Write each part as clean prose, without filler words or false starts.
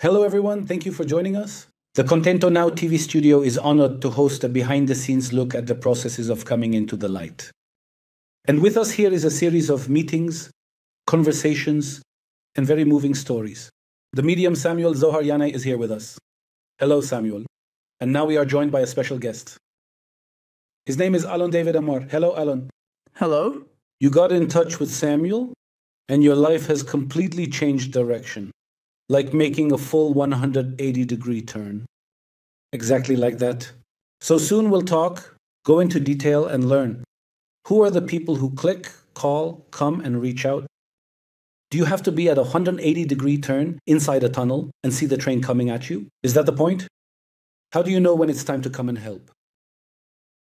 Hello, everyone. Thank you for joining us. The Contento Now TV studio is honored to host a behind-the-scenes look at the processes of coming into the light. And with us here is a series of meetings, conversations, and very moving stories. The medium Samuel Zohar Yanai is here with us. Hello, Samuel. And now we are joined by a special guest. His name is Alon David Amar. Hello, Alon. Hello. You got in touch with Samuel, and your life has completely changed direction, like making a full 180-degree turn. Exactly like that. So soon we'll talk, go into detail, and learn. Who are the people who click, call, come, and reach out? Do you have to be at a 180-degree turn inside a tunnel and see the train coming at you? Is that the point? How do you know when it's time to come and help?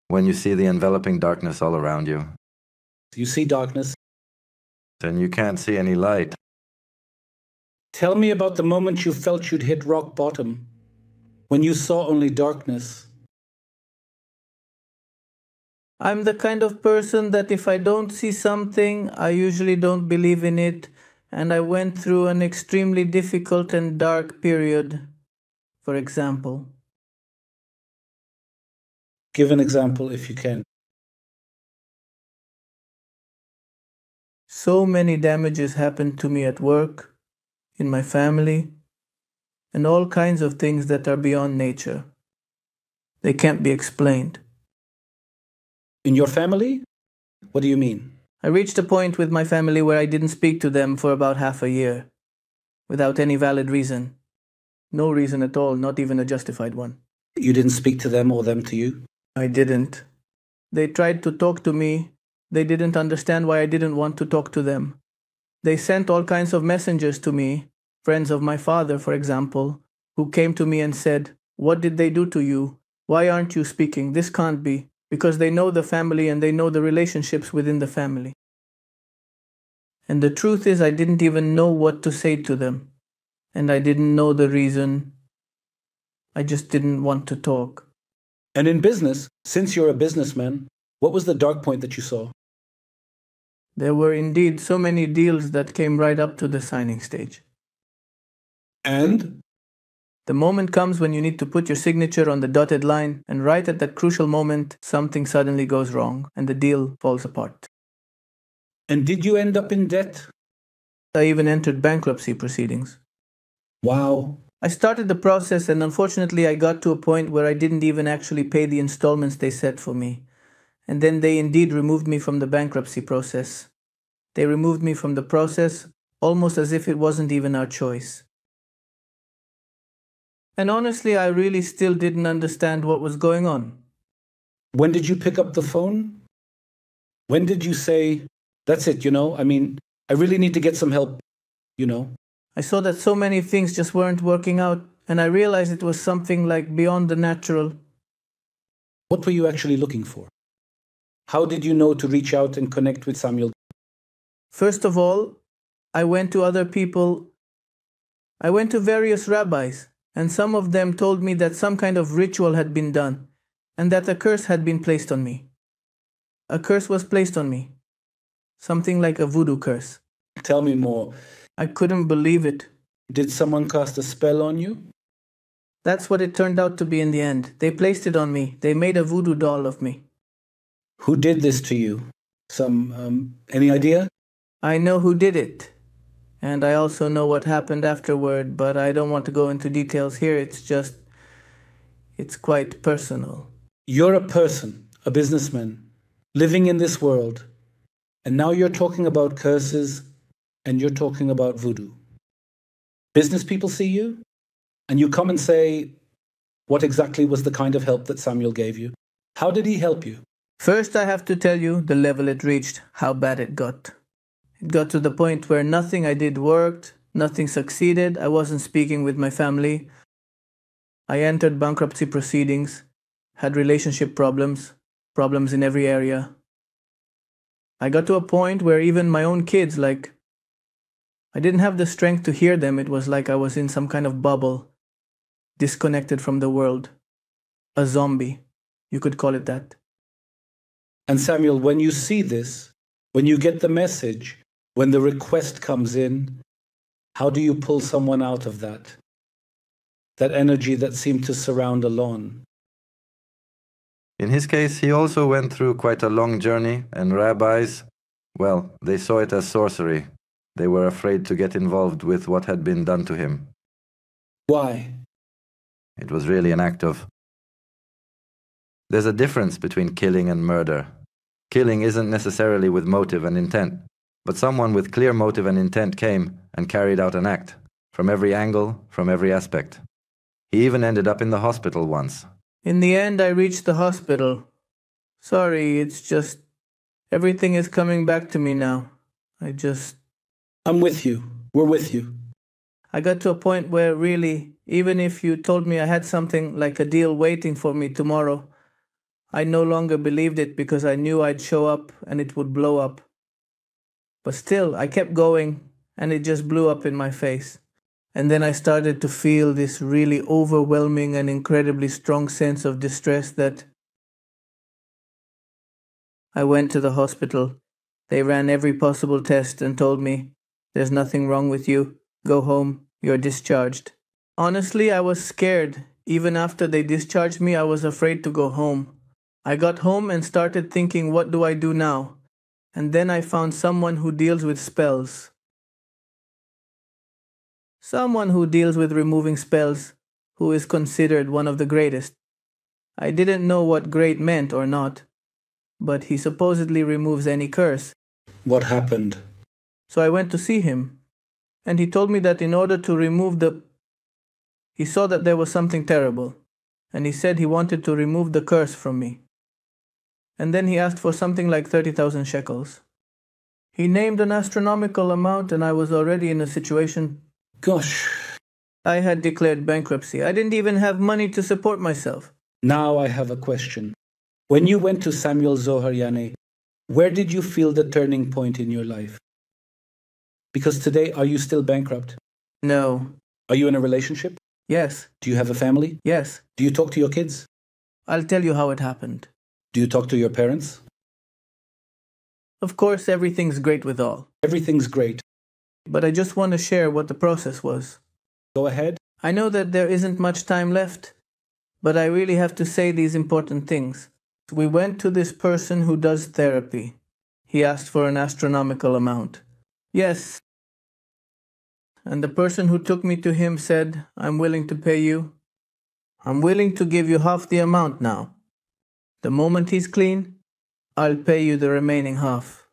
When you see the enveloping darkness all around you. You see darkness. Then you can't see any light. Tell me about the moment you felt you'd hit rock bottom, when you saw only darkness. I'm the kind of person that if I don't see something, I usually don't believe in it, and I went through an extremely difficult and dark period, for example. Give an example if you can. So many damages happened to me at work, in my family, and all kinds of things that are beyond nature. They can't be explained. In your family? What do you mean? I reached a point with my family where I didn't speak to them for about half a year, without any valid reason. No reason at all, not even a justified one. You didn't speak to them or them to you? I didn't. They tried to talk to me. They didn't understand why I didn't want to talk to them. They sent all kinds of messengers to me, friends of my father, for example, who came to me and said, "What did they do to you? Why aren't you speaking? This can't be." Because they know the family and they know the relationships within the family. And the truth is, I didn't even know what to say to them. And I didn't know the reason. I just didn't want to talk. And in business, since you're a businessman, what was the dark point that you saw? There were indeed so many deals that came right up to the signing stage. And? The moment comes when you need to put your signature on the dotted line, and right at that crucial moment, something suddenly goes wrong, and the deal falls apart. And did you end up in debt? I even entered bankruptcy proceedings. Wow. I started the process, and unfortunately I got to a point where I didn't even actually pay the installments they set for me. And then they indeed removed me from the bankruptcy process. They removed me from the process almost as if it wasn't even our choice. And honestly, I really still didn't understand what was going on. When did you pick up the phone? When did you say, "That's it, I really need to get some help, I saw that so many things just weren't working out, and I realized it was something like beyond the natural. What were you actually looking for? How did you know to reach out and connect with Samuel? First of all, I went to other people. I went to various rabbis, and some of them told me that some kind of ritual had been done, and that a curse had been placed on me. A curse was placed on me. Something like a voodoo curse. Tell me more. I couldn't believe it. Did someone cast a spell on you? That's what it turned out to be in the end. They placed it on me. They made a voodoo doll of me. Who did this to you? Any idea? I know who did it. And I also know what happened afterward, but I don't want to go into details here. It's quite personal. You're a person, a businessman, living in this world, and now you're talking about curses and you're talking about voodoo. Business people see you, and you come and say, what exactly was the kind of help that Samuel gave you? How did he help you? First, I have to tell you the level it reached, how bad it got. It got to the point where nothing I did worked, nothing succeeded, I wasn't speaking with my family. I entered bankruptcy proceedings, had relationship problems in every area. I got to a point where even my own kids, I didn't have the strength to hear them. It was like I was in some kind of bubble, disconnected from the world. A zombie, you could call it that. And Samuel, when you see this, when you get the message, when the request comes in, how do you pull someone out of that? that energy that seemed to surround a lawn. In his case, he also went through quite a long journey, and rabbis, well, they saw it as sorcery. They were afraid to get involved with what had been done to him. Why? It was really an act of... There's a difference between killing and murder. Killing isn't necessarily with motive and intent, but someone with clear motive and intent came and carried out an act, from every angle, from every aspect. He even ended up in the hospital once. In the end, I reached the hospital. Sorry, it's just... everything is coming back to me now. I'm with you. We're with you. I got to a point where really, even if you told me I had something like a deal waiting for me tomorrow, I no longer believed it because I knew I'd show up and it would blow up. But still, I kept going and it just blew up in my face. And then I started to feel this really overwhelming and incredibly strong sense of distress that I went to the hospital. They ran every possible test and told me, "There's nothing wrong with you. Go home. You're discharged." Honestly, I was scared. Even after they discharged me, I was afraid to go home. I got home and started thinking, what do I do now? And then I found someone who deals with spells. Someone who deals with removing spells, who is considered one of the greatest. I didn't know what great meant or not, but he supposedly removes any curse. What happened? So I went to see him, and he told me that in order to remove he saw that there was something terrible, and he said he wanted to remove the curse from me. And then he asked for something like 30,000 shekels. He named an astronomical amount, and I was already in a situation. Gosh. I had declared bankruptcy. I didn't even have money to support myself. Now I have a question. When you went to Samuel Zohar-Yaneh, where did you feel the turning point in your life? Because today, are you still bankrupt? No. Are you in a relationship? Yes. Do you have a family? Yes. Do you talk to your kids? I'll tell you how it happened. Do you talk to your parents? Of course, everything's great with all. Everything's great. But I just want to share what the process was. Go ahead. I know that there isn't much time left, but I really have to say these important things. We went to this person who does therapy. He asked for an astronomical amount. Yes. And the person who took me to him said, "I'm willing to pay you. I'm willing to give you half the amount now. The moment he's clean, I'll pay you the remaining half."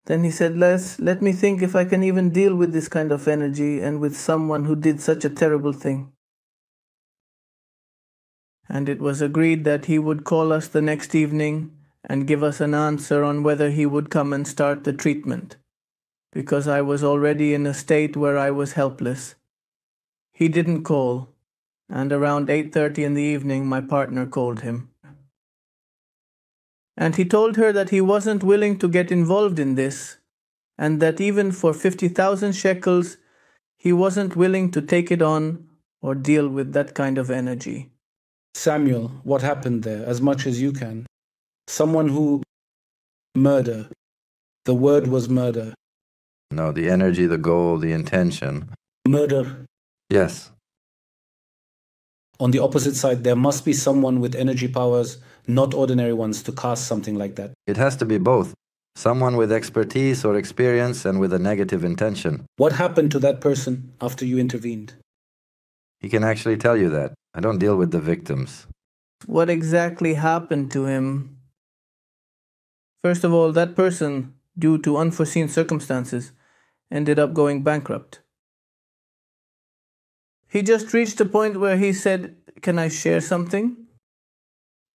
Then he said, let me think if I can even deal with this kind of energy and with someone who did such a terrible thing. And it was agreed that he would call us the next evening and give us an answer on whether he would come and start the treatment, because I was already in a state where I was helpless. He didn't call, and around 8:30 in the evening my partner called him. And he told her that he wasn't willing to get involved in this, and that even for 50,000 shekels, he wasn't willing to take it on or deal with that kind of energy. Samuel, what happened there, as much as you can? Someone who... Murder. The word was murder. No, the energy, the goal, the intention. Murder. Yes. On the opposite side, there must be someone with energy powers, not ordinary ones, to cast something like that. It has to be both. Someone with expertise or experience and with a negative intention. What happened to that person after you intervened? He can actually tell you that. I don't deal with the victims. What exactly happened to him? First of all, that person, due to unforeseen circumstances, ended up going bankrupt. He just reached a point where he said, "Can I share something?"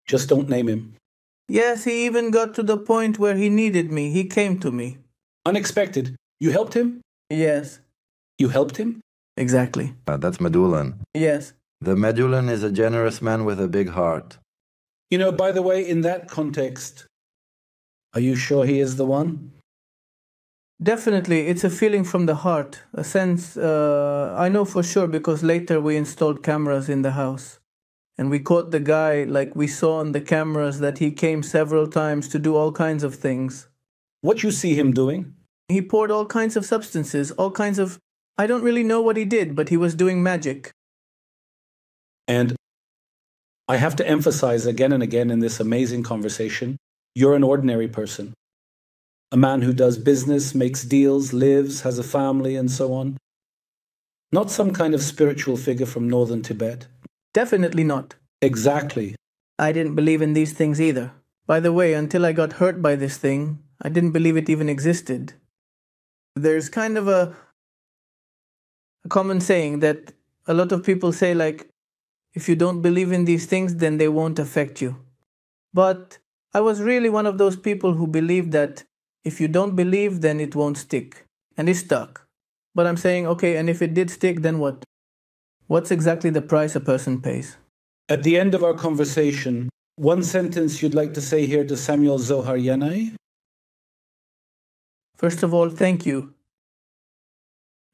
Just don't name him. Yes, he even got to the point where he needed me. He came to me. Unexpected. You helped him? Yes. You helped him? Exactly. That's Medulan. Yes. The Medulan is a generous man with a big heart. You know, by the way, in that context, are you sure he is the one? Definitely, it's a feeling from the heart, a sense, I know for sure because later we installed cameras in the house. And we caught the guy, like we saw on the cameras, that he came several times to do all kinds of things. What you see him doing? He poured all kinds of substances, all kinds of I don't really know what he did, but he was doing magic. And I have to emphasize again and again in this amazing conversation, you're an ordinary person. A man who does business, makes deals, lives, has a family, and so on. Not some kind of spiritual figure from northern Tibet. Definitely not. Exactly. I didn't believe in these things either. By the way, until I got hurt by this thing, I didn't believe it even existed. There's kind of a common saying that a lot of people say, like, if you don't believe in these things, then they won't affect you. But I was really one of those people who believed that if you don't believe, then it won't stick. And it stuck. But I'm saying, okay, and if it did stick, then what? What's exactly the price a person pays? At the end of our conversation, one sentence you'd like to say here to Samuel Zohar Yanai? First of all, thank you.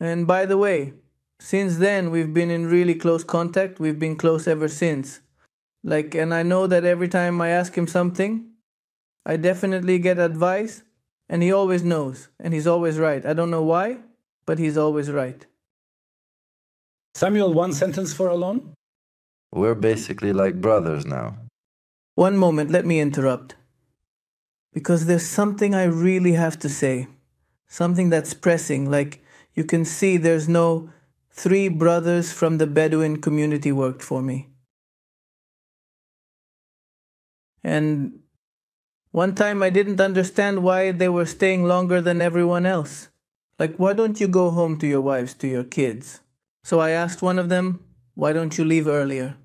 And by the way, since then, we've been in really close contact. We've been close ever since. And I know that every time I ask him something, I definitely get advice, and he always knows, and he's always right. I don't know why, but he's always right. Samuel, one sentence for Alon? We're basically like brothers now. One moment, let me interrupt. Because there's something I really have to say. Something that's pressing, like you can see there's no 3 brothers from the Bedouin community worked for me. And one time I didn't understand why they were staying longer than everyone else. Like, why don't you go home to your wives, to your kids? So I asked one of them, why don't you leave earlier?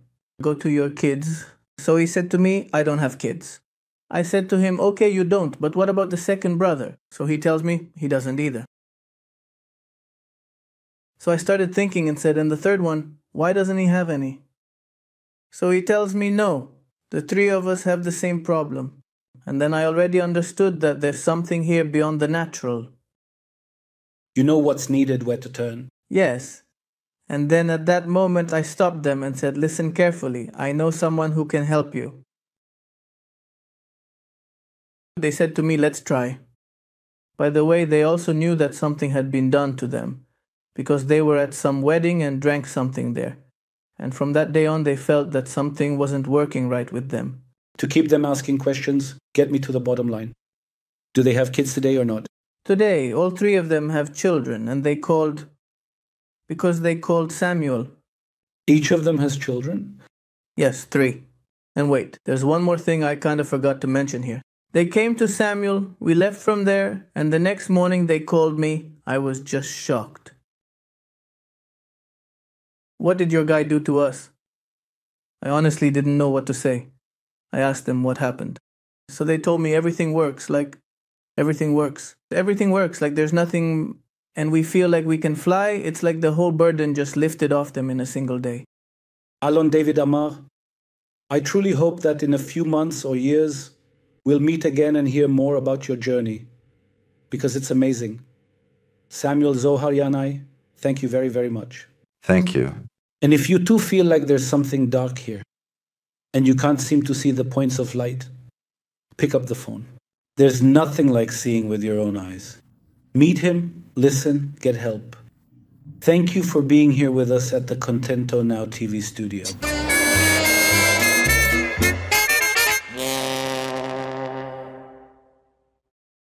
Go to your kids. So he said to me, I don't have kids. I said to him, okay, you don't, but what about the second brother? So he tells me he doesn't either. So I started thinking and said, and the third one, why doesn't he have any? So he tells me, no, the 3 of us have the same problem. And then I already understood that there's something here beyond the natural. You know what's needed, where to turn. Yes. And then at that moment I stopped them and said, listen carefully, I know someone who can help you. They said to me, let's try. By the way, they also knew that something had been done to them, because they were at some wedding and drank something there. And from that day on, they felt that something wasn't working right with them. To keep them asking questions, get me to the bottom line. Do they have kids today or not? Today, all 3 of them have children, and because they called Samuel. Each of them has children? Yes, 3. And wait, there's one more thing I kind of forgot to mention here. They came to Samuel, we left from there, and the next morning they called me. I was just shocked. What did your guy do to us? I honestly didn't know what to say. I asked them what happened. So they told me everything works, like everything works. Everything works, like there's nothing, and we feel like we can fly. It's like the whole burden just lifted off them in a single day. Alon David Amar, I truly hope that in a few months or years, we'll meet again and hear more about your journey, because it's amazing. Samuel Zohar Yanai, thank you very, very much. Thank you. And if you too feel like there's something dark here, and you can't seem to see the points of light, pick up the phone. There's nothing like seeing with your own eyes. Meet him, listen, get help. Thank you for being here with us at the Contento Now TV studio.